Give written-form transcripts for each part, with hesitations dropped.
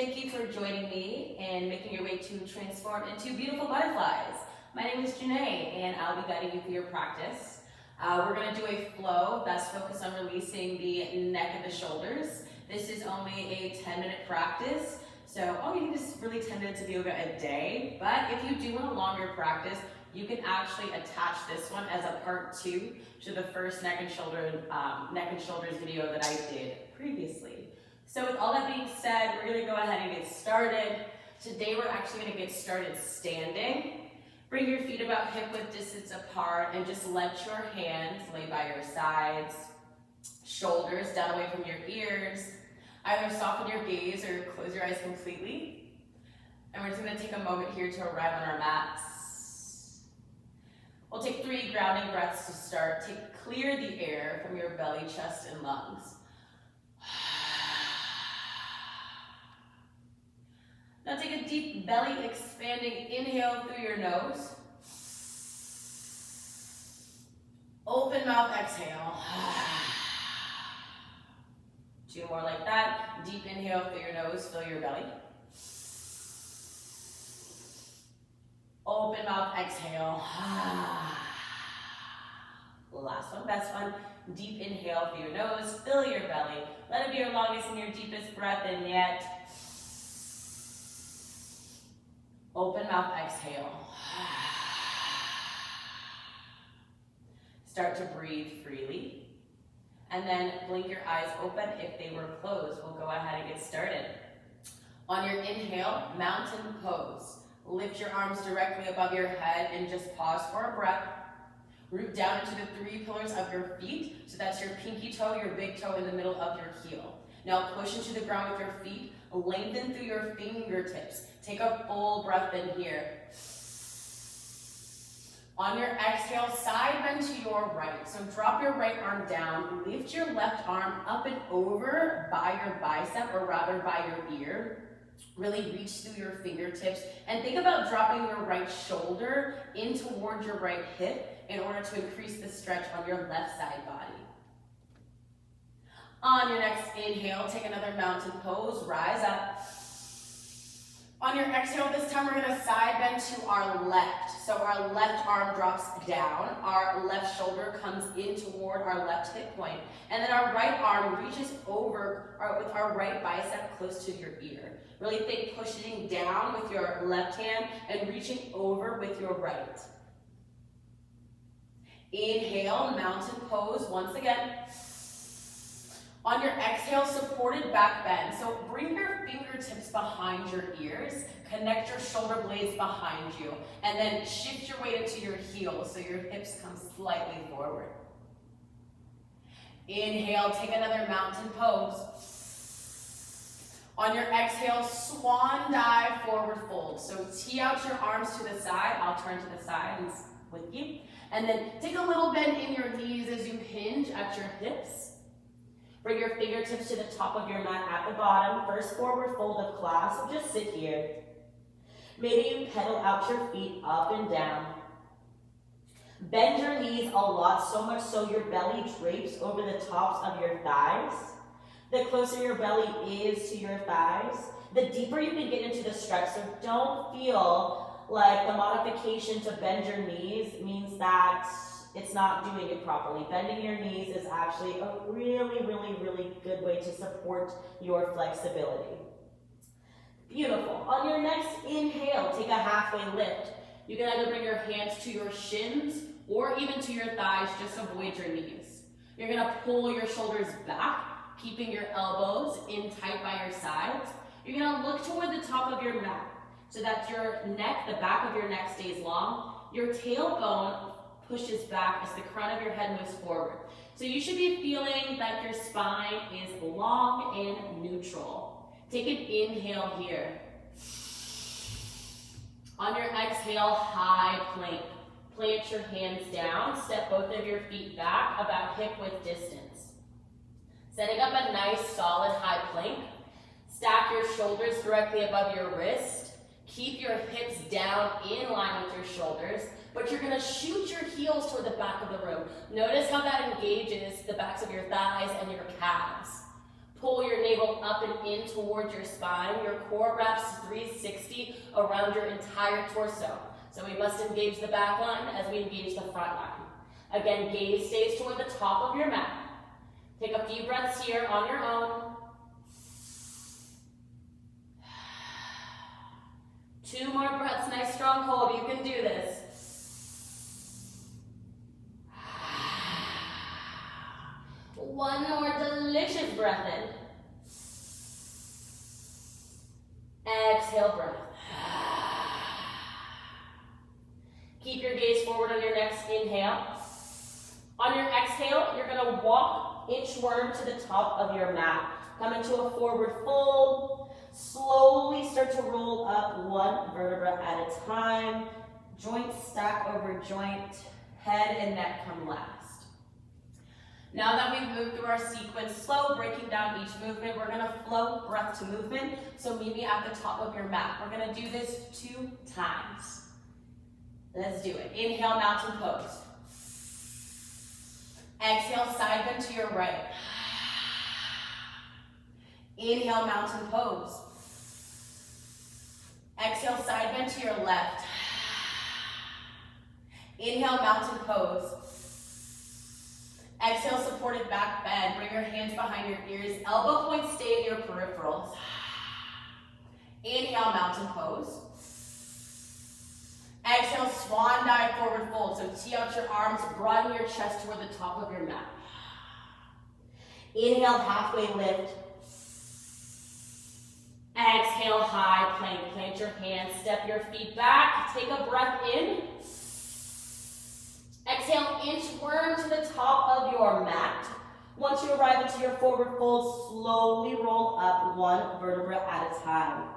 Thank you for joining me and making your way to transform into beautiful butterflies. My name is Janae and I'll be guiding you through your practice. We're going to do a flow that's focused on releasing the neck and the shoulders. This is only a 10-minute practice, so all you need is really 10 minutes of yoga a day. But if you do want a longer practice, you can actually attach this one as a part 2 to the first neck and shoulders video that I did previously. So with all that being said, we're going to go ahead and get started. Today we're actually going to get started standing. Bring your feet about hip-width distance apart and just let your hands lay by your sides, shoulders down away from your ears. Either soften your gaze or close your eyes completely. And we're just going to take a moment here to arrive on our mats. We'll take 3 grounding breaths to start. Clear the air from your belly, chest, and lungs. Now take a deep belly expanding inhale through your nose. Open mouth exhale. 2 more like that. Deep inhale through your nose, fill your belly. Open mouth exhale. Last one, best one. Deep inhale through your nose, fill your belly. Let it be your longest and your deepest breath in yet. Open mouth exhale. Start to breathe freely. And then blink your eyes open if they were closed. We'll go ahead and get started. On your inhale, mountain pose. Lift your arms directly above your head and just pause for a breath. Root down into the 3 pillars of your feet. So that's your pinky toe, your big toe in the middle of your heel. Now push into the ground with your feet. Lengthen through your fingertips. Take a full breath in here. On your exhale, side bend to your right. So drop your right arm down. Lift your left arm up and over by your bicep, or rather by your ear. Really reach through your fingertips. And think about dropping your right shoulder in towards your right hip in order to increase the stretch on your left side body. On your next inhale, take another mountain pose, rise up. On your exhale, this time we're gonna side bend to our left. So our left arm drops down, our left shoulder comes in toward our left hip point, and then our right arm reaches over with our right bicep close to your ear. Really think pushing down with your left hand and reaching over with your right. Inhale, mountain pose once again. On your exhale, supported back bend. So bring your fingertips behind your ears, connect your shoulder blades behind you, and then shift your weight into your heels so your hips come slightly forward. Inhale, take another mountain pose. On your exhale, swan dive, forward fold. So tee out your arms to the side. I'll turn to the side with you. And then take a little bend in your knees as you hinge at your hips. Bring your fingertips to the top of your mat at the bottom. First forward fold of class, so just sit here. Maybe you pedal out your feet up and down. Bend your knees a lot, so much so your belly drapes over the tops of your thighs. The closer your belly is to your thighs, the deeper you can get into the stretch. So don't feel like the modification to bend your knees means that it's not doing it properly. Bending your knees is actually a really, really, really good way to support your flexibility. Beautiful. On your next inhale, take a halfway lift. You can either bring your hands to your shins or even to your thighs, just avoid your knees. You're gonna pull your shoulders back, keeping your elbows in tight by your sides. You're gonna look toward the top of your mat so that your neck, the back of your neck stays long. Your tailbone pushes back as the crown of your head moves forward. So you should be feeling that your spine is long and neutral. Take an inhale here. On your exhale, high plank. Plant your hands down, step both of your feet back about hip-width distance. Setting up a nice solid high plank. Stack your shoulders directly above your wrist. Keep your hips down in line with your shoulders, but you're gonna shoot your heels toward the back of the room. Notice how that engages the backs of your thighs and your calves. Pull your navel up and in towards your spine. Your core wraps 360 around your entire torso. So we must engage the back line as we engage the front line. Again, gaze stays toward the top of your mat. Take a few breaths here on your own. 2 more breaths, nice strong hold. You can do this. One more delicious breath in. Exhale, breath. Keep your gaze forward on your next inhale. On your exhale, you're going to walk inchworm to the top of your mat. Come into a forward fold. Slowly start to roll up 1 vertebra at a time. Joint stack over joint. Head and neck come last. Now that we've moved through our sequence slow, breaking down each movement, we're going to flow breath to movement. So meet me at the top of your mat. We're going to do this 2 times. Let's do it. Inhale, mountain pose. Exhale, side bend to your right. Inhale, mountain pose. Exhale, side bend to your left. Inhale, mountain pose. Exhale, supported back bend. Bring your hands behind your ears. Elbow points stay in your peripherals. Inhale, mountain pose. Exhale, swan dive, forward fold. So tee out your arms, broaden your chest toward the top of your mat. Inhale, halfway lift. Exhale, high plank. Plant your hands, step your feet back. Take a breath in. Exhale, inchworm to the top of your mat. Once you arrive into your forward fold, slowly roll up 1 vertebra at a time.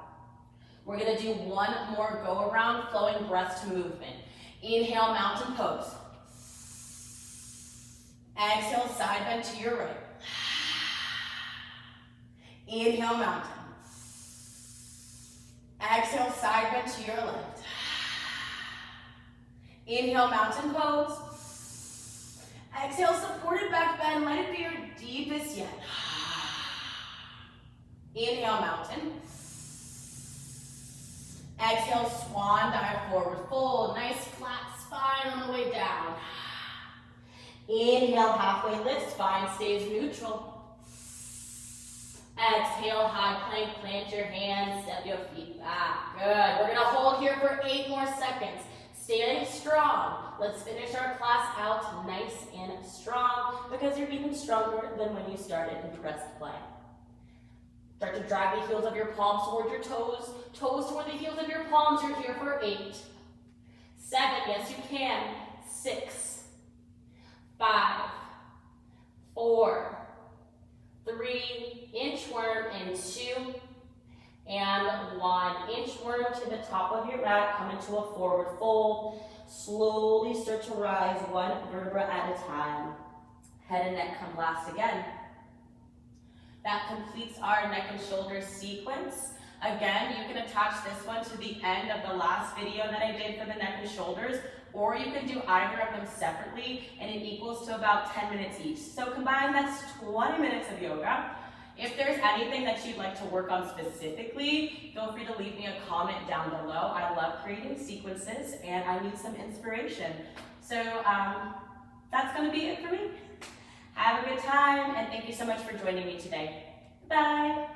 We're going to do 1 more go around, flowing breath to movement. Inhale, mountain pose. Exhale, side bend to your right. Inhale, mountain. Exhale, side bend to your left. Inhale, mountain pose. Exhale, supported back bend. Let it be your deepest yet. Inhale, mountain. Exhale, swan dive, forward fold. Nice flat spine on the way down. Inhale, halfway lift. Spine stays neutral. Exhale, high plank. Plant your hands. Step your feet back. Good. We're going to hold here for 8 more seconds. Stay strong. Let's finish our class out nice and strong because you're even stronger than when you started in pressed plank. Start to drag the heels of your palms toward your toes. Toes toward the heels of your palms. You're here for 8. 7. Yes, you can. 6. 5. 4. 3. Inchworm and 2. And 1. Inchworm to the top of your mat. Come into a forward fold. Slowly start to rise 1 vertebra at a time. Head and neck come last again. That completes our neck and shoulder sequence. Again, you can attach this one to the end of the last video that I did for the neck and shoulders, or you can do either of them separately, and it equals to about 10 minutes each. So combined, that's 20 minutes of yoga. If there's anything that you'd like to work on specifically, feel free to leave me a comment down below. I love creating sequences, and I need some inspiration. So that's going to be it for me. Have a good time, and thank you so much for joining me today. Bye.